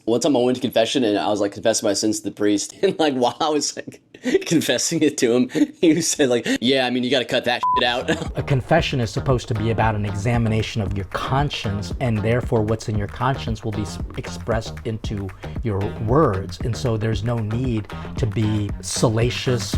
One time I went to confession and I was like confessing my sins to the priest, and like while I was like confessing it to him, he said like, "Yeah, I mean you got to cut that shit out." A confession is supposed to be about an examination of your conscience, and therefore what's in your conscience will be expressed into your words, and so there's no need to be salacious.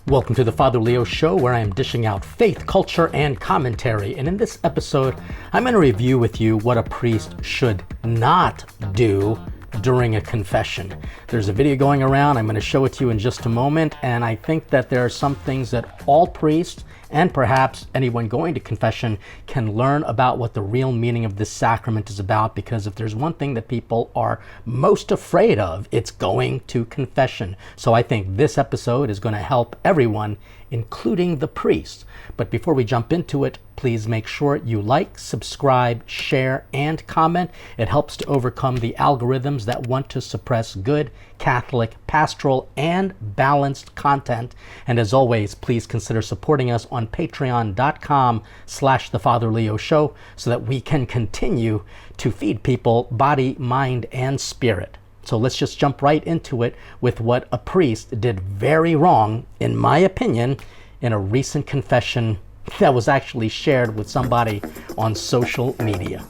Welcome to the Father Leo Show, where I am dishing out faith, culture, and commentary. And in this episode, I'm going to review with you what a priest should not do during a confession. There's a video going around. I'm going to show it to you in just a moment. And I think that there are some things that all priests and perhaps anyone going to confession can learn about what the real meaning of this sacrament is about, because if there's one thing that people are most afraid of, it's going to confession. So I think this episode is going to help everyone, including the priests. But before we jump into it, please make sure you like, subscribe, share, and comment. It helps to overcome the algorithms that want to suppress good, Catholic, pastoral, and balanced content. And as always, please consider supporting us on patreon.com/The Father Leo Show so that we can continue to feed people body, mind, and spirit. So let's just jump right into it with what a priest did very wrong, in my opinion, in a recent confession that was actually shared with somebody on social media.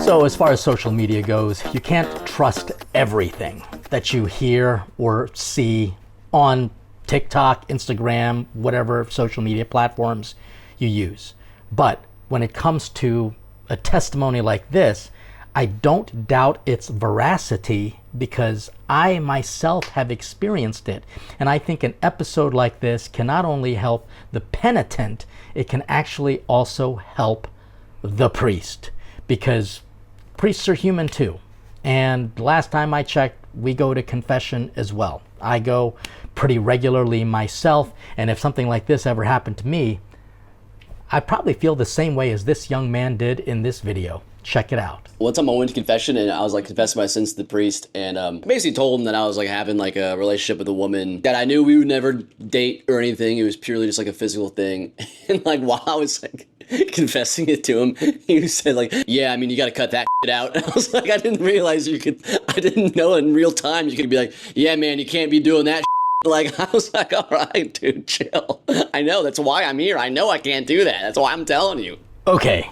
So as far as social media goes, you can't trust everything that you hear or see on TikTok, Instagram, whatever social media platforms you use. But when it comes to a testimony like this, I don't doubt its veracity because I myself have experienced it. And I think an episode like this can not only help the penitent, it can actually also help the priest, because priests are human too. And last time I checked, we go to confession as well. I go pretty regularly myself, and if something like this ever happened to me, I probably feel the same way as this young man did in this video. Check it out. One time I went to confession and I was like confessing my sins to the priest, and basically told him that I was like having like a relationship with a woman that I knew we would never date or anything. It was purely just like a physical thing. And like while I was like confessing it to him, he said like, "Yeah, I mean you got to cut that shit out." And I was like, I didn't realize you could. I didn't know in real time you could be like, "Yeah, man, you can't be doing that." Like, I was like, all right, dude, chill. I know, that's why I'm here. I know I can't do that. That's why I'm telling you. Okay,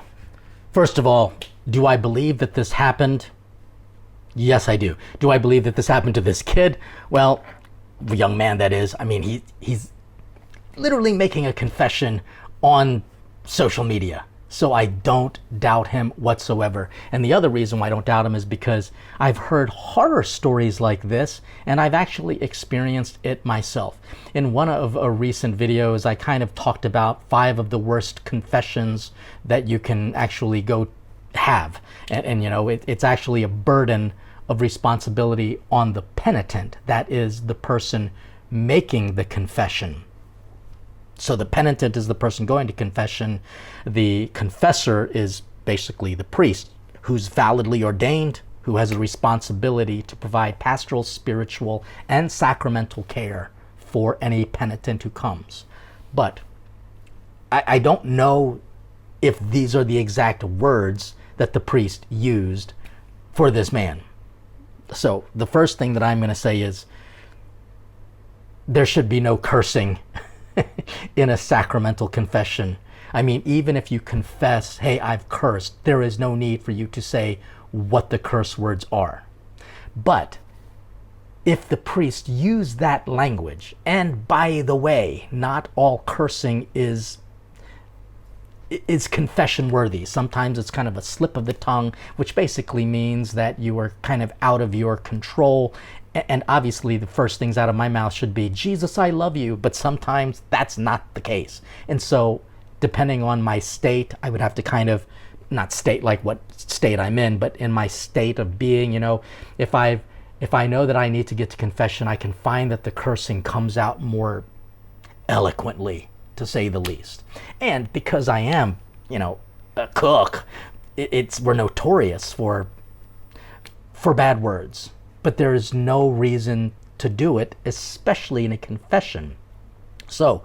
first of all, do I believe that this happened? Yes, I do. Do I believe that this happened to this kid? Well, the young man that is. I mean, he's literally making a confession on social media. So I don't doubt him whatsoever. And the other reason why I don't doubt him is because I've heard horror stories like this, and I've actually experienced it myself. In one of a recent videos, I kind of talked about 5 of the worst confessions that you can actually go have. And you know, it's actually a burden of responsibility on the penitent. That is the person making the confession. So the penitent is the person going to confession. The confessor is basically the priest who's validly ordained, who has a responsibility to provide pastoral, spiritual, and sacramental care for any penitent who comes. But I don't know if these are the exact words that the priest used for this man. So the first thing that I'm going to say is there should be no cursing in a sacramental confession. I mean, even if you confess, hey, I've cursed, there is no need for you to say what the curse words are. But if the priest used that language, and by the way, not all cursing is confession worthy. Sometimes it's kind of a slip of the tongue, which basically means that you are kind of out of your control. And obviously the first things out of my mouth should be, Jesus, I love you. But sometimes that's not the case. And so depending on my state, I would have to kind of, not state like what state I'm in, but in my state of being, you know, if I know that I need to get to confession, I can find that the cursing comes out more eloquently, to say the least. And because I am, you know, a cook, we're notorious for bad words. But there is no reason to do it, especially in a confession. So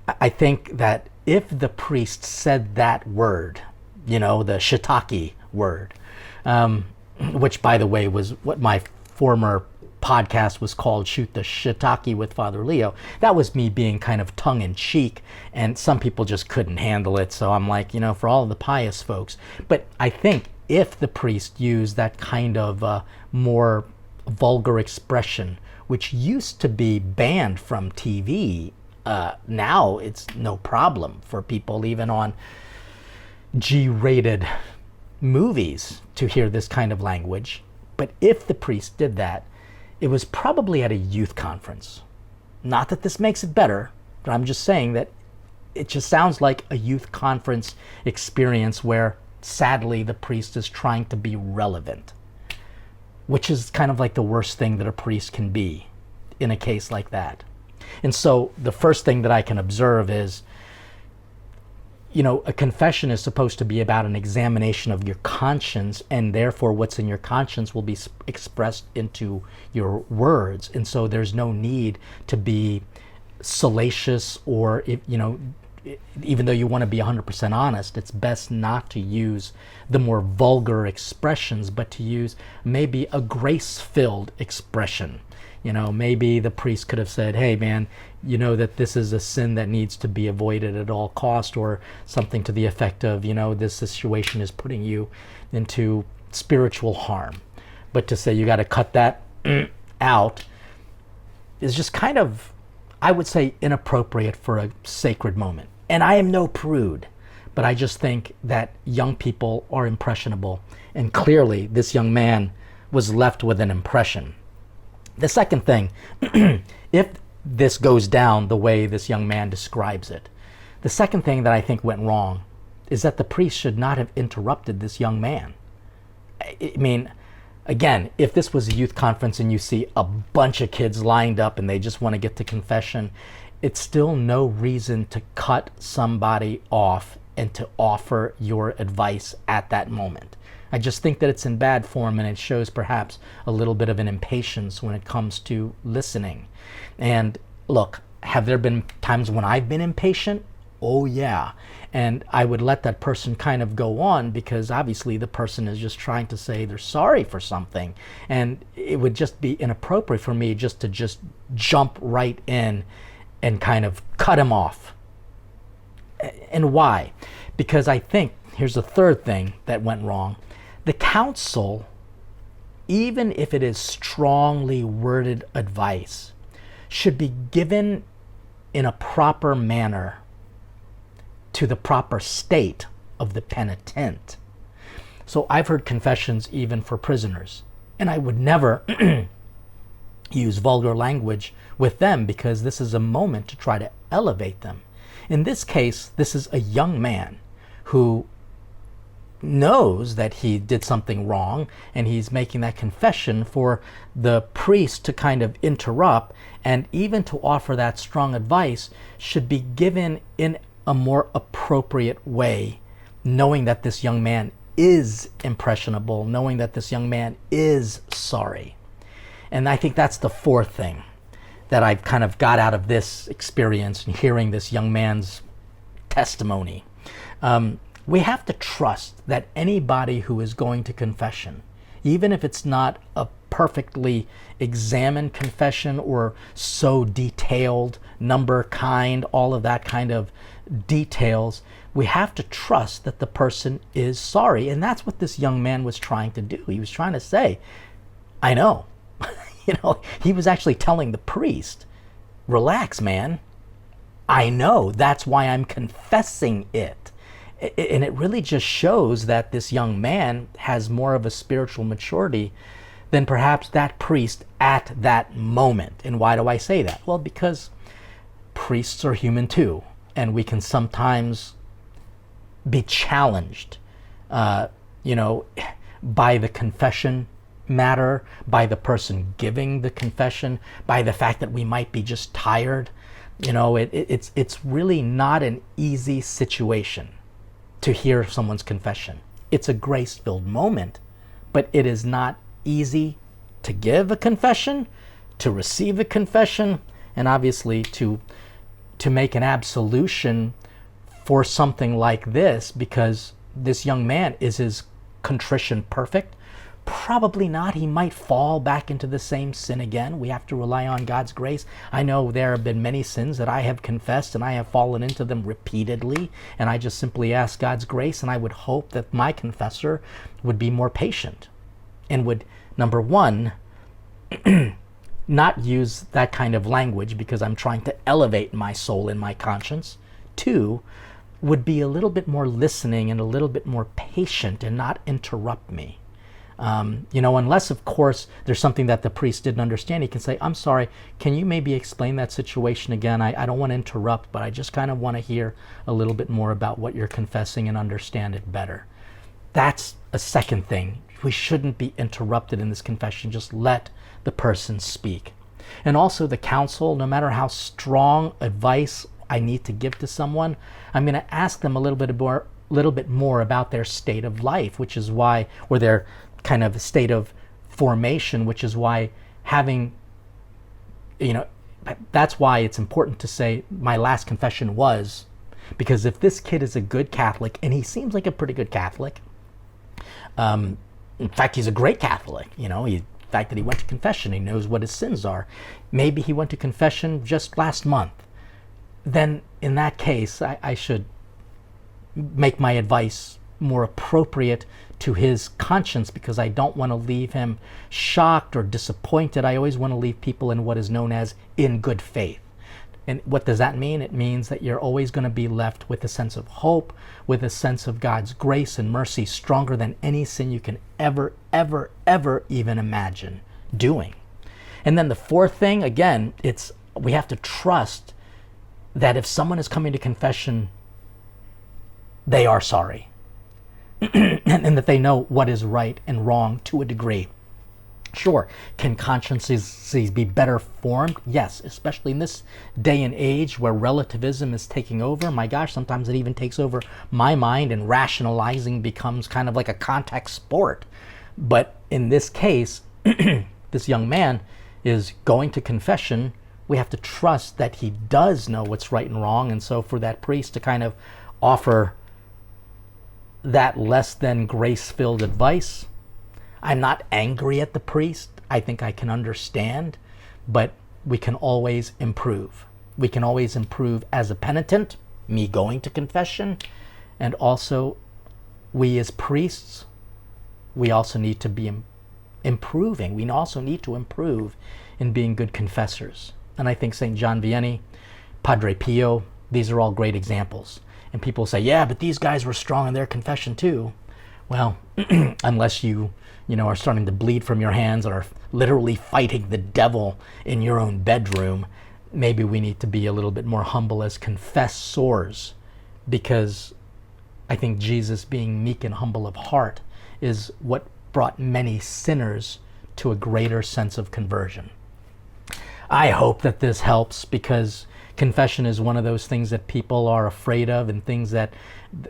I think that if the priest said that word, you know, the shiitake word, which, by the way, was what my former podcast was called, Shoot the Shiitake with Father Leo. That was me being kind of tongue-in-cheek, and some people just couldn't handle it. So I'm like, for all of the pious folks. But I think if the priest used that kind of more vulgar expression, which used to be banned from TV, now it's no problem for people even on G-rated movies to hear this kind of language. But if the priest did that, it was probably at a youth conference. Not that this makes it better, but I'm just saying that it just sounds like a youth conference experience where, sadly, the priest is trying to be relevant, which is kind of like the worst thing that a priest can be in a case like that. And so the first thing that I can observe is, a confession is supposed to be about an examination of your conscience, and therefore what's in your conscience will be expressed into your words. And so there's no need to be salacious, or, even though you want to be 100% honest, it's best not to use the more vulgar expressions, but to use maybe a grace-filled expression. Maybe the priest could have said, hey man, that this is a sin that needs to be avoided at all cost, or something to the effect of, this situation is putting you into spiritual harm. But to say you got to cut that out is just kind of, I would say, inappropriate for a sacred moment. And I am no prude, but I just think that young people are impressionable. And clearly this young man was left with an impression. The second thing, if this goes down the way this young man describes it, the second thing that I think went wrong is that the priest should not have interrupted this young man. I mean, again, if this was a youth conference and you see a bunch of kids lined up and they just want to get to confession, it's still no reason to cut somebody off and to offer your advice at that moment. I just think that it's in bad form, and it shows perhaps a little bit of an impatience when it comes to listening. And look, have there been times when I've been impatient? Oh yeah. And I would let that person kind of go on, because obviously the person is just trying to say they're sorry for something. And it would just be inappropriate for me just to jump right in and kind of cut him off. And why? Because I think, here's the third thing that went wrong. The counsel, even if it is strongly worded advice, should be given in a proper manner to the proper state of the penitent. So I've heard confessions even for prisoners, and I would never use vulgar language with them, because this is a moment to try to elevate them. In this case, this is a young man who knows that he did something wrong, and he's making that confession for the priest to kind of interrupt, and even to offer that strong advice should be given in a more appropriate way, knowing that this young man is impressionable, knowing that this young man is sorry. And I think that's the fourth thing that I've kind of got out of this experience and hearing this young man's testimony. We have to trust that anybody who is going to confession, even if it's not a perfectly examined confession or so detailed, number, kind, all of that kind of details, we have to trust that the person is sorry. And that's what this young man was trying to do. He was trying to say, I know. He was actually telling the priest, relax, man. I know. That's why I'm confessing it. And it really just shows that this young man has more of a spiritual maturity than perhaps that priest at that moment. And why do I say that? Well, because priests are human too, and we can sometimes be challenged, by the confession matter, by the person giving the confession, by the fact that we might be just tired. It's really not an easy situation to hear someone's confession. It's a grace-filled moment, but it is not easy to give a confession, to receive a confession, and obviously to make an absolution for something like this, because this young man, is his contrition perfect? Probably not. He might fall back into the same sin again. We have to rely on God's grace. I know there have been many sins that I have confessed and I have fallen into them repeatedly, and I just simply ask God's grace, and I would hope that my confessor would be more patient and would, number one, not use that kind of language because I'm trying to elevate my soul and my conscience. Two, would be a little bit more listening and a little bit more patient and not interrupt me. Unless, of course, there's something that the priest didn't understand, he can say, I'm sorry, can you maybe explain that situation again? I don't want to interrupt, but I just kind of want to hear a little bit more about what you're confessing and understand it better. That's a second thing. We shouldn't be interrupted in this confession. Just let the person speak. And also the counsel, no matter how strong advice I need to give to someone, I'm going to ask them a little bit more about their state of life, which is why, or their kind of state of formation, which is why that's why it's important to say my last confession was, because if this kid is a good Catholic, and he seems like a pretty good Catholic, in fact, he's a great Catholic, the fact that he went to confession, he knows what his sins are. Maybe he went to confession just last month. Then in that case, I should make my advice more appropriate to his conscience, because I don't want to leave him shocked or disappointed. I always want to leave people in what is known as in good faith. And what does that mean? It means that you're always going to be left with a sense of hope, with a sense of God's grace and mercy stronger than any sin you can ever, ever, ever even imagine doing. And then the fourth thing, again, we have to trust that if someone is coming to confession, they are sorry. and that they know what is right and wrong to a degree. Sure, can consciences be better formed? Yes, especially in this day and age where relativism is taking over. My gosh, sometimes it even takes over my mind, and rationalizing becomes kind of like a contact sport. But in this case, this young man is going to confession. We have to trust that he does know what's right and wrong. And so for that priest to kind of offer that less than grace-filled advice, I'm not angry at the priest. I think I can understand, but we can always improve. We can always improve as a penitent, me going to confession, and also we as priests, we also need to be improving. We also need to improve in being good confessors. And I think St. John Vianney, Padre Pio, these are all great examples. And people say, yeah, but these guys were strong in their confession too. Well, unless you are starting to bleed from your hands or are literally fighting the devil in your own bedroom, maybe we need to be a little bit more humble as confessors, because I think Jesus, being meek and humble of heart, is what brought many sinners to a greater sense of conversion. I hope that this helps, because confession is one of those things that people are afraid of, and things that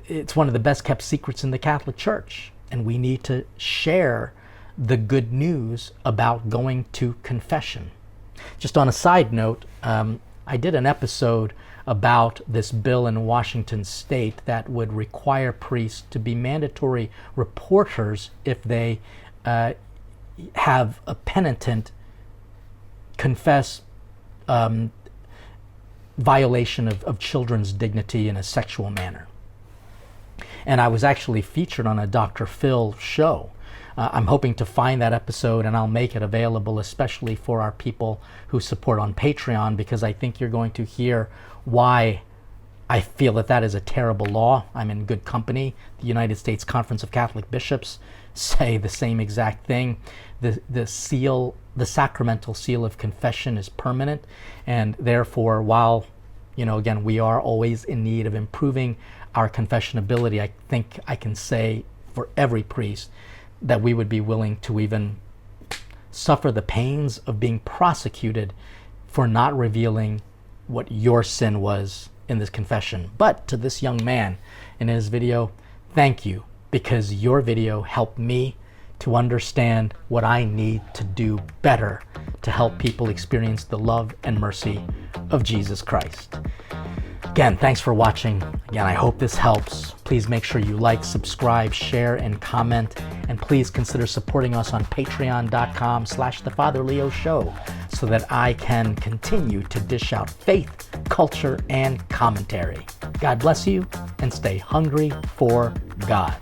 it's one of the best kept secrets in the Catholic Church. And we need to share the good news about going to confession. Just on a side note, I did an episode about this bill in Washington state that would require priests to be mandatory reporters if they have a penitent confess violation of children's dignity in a sexual manner. And I was actually featured on a Dr. Phil show. I'm hoping to find that episode, and I'll make it available, especially for our people who support on Patreon, because I think you're going to hear why I feel that that is a terrible law. I'm in good company. The United States Conference of Catholic Bishops say the same exact thing. The sacramental seal of confession is permanent, and therefore, while again, we are always in need of improving our confession ability, I think I can say for every priest that we would be willing to even suffer the pains of being prosecuted for not revealing what your sin was in this confession. But to this young man in his video, thank you, because your video helped me to understand what I need to do better to help people experience the love and mercy of Jesus Christ. Again, thanks for watching. Again, I hope this helps. Please make sure you like, subscribe, share, and comment. And please consider supporting us on patreon.com/thefatherleo show so that I can continue to dish out faith, culture, and commentary. God bless you, and stay hungry for God.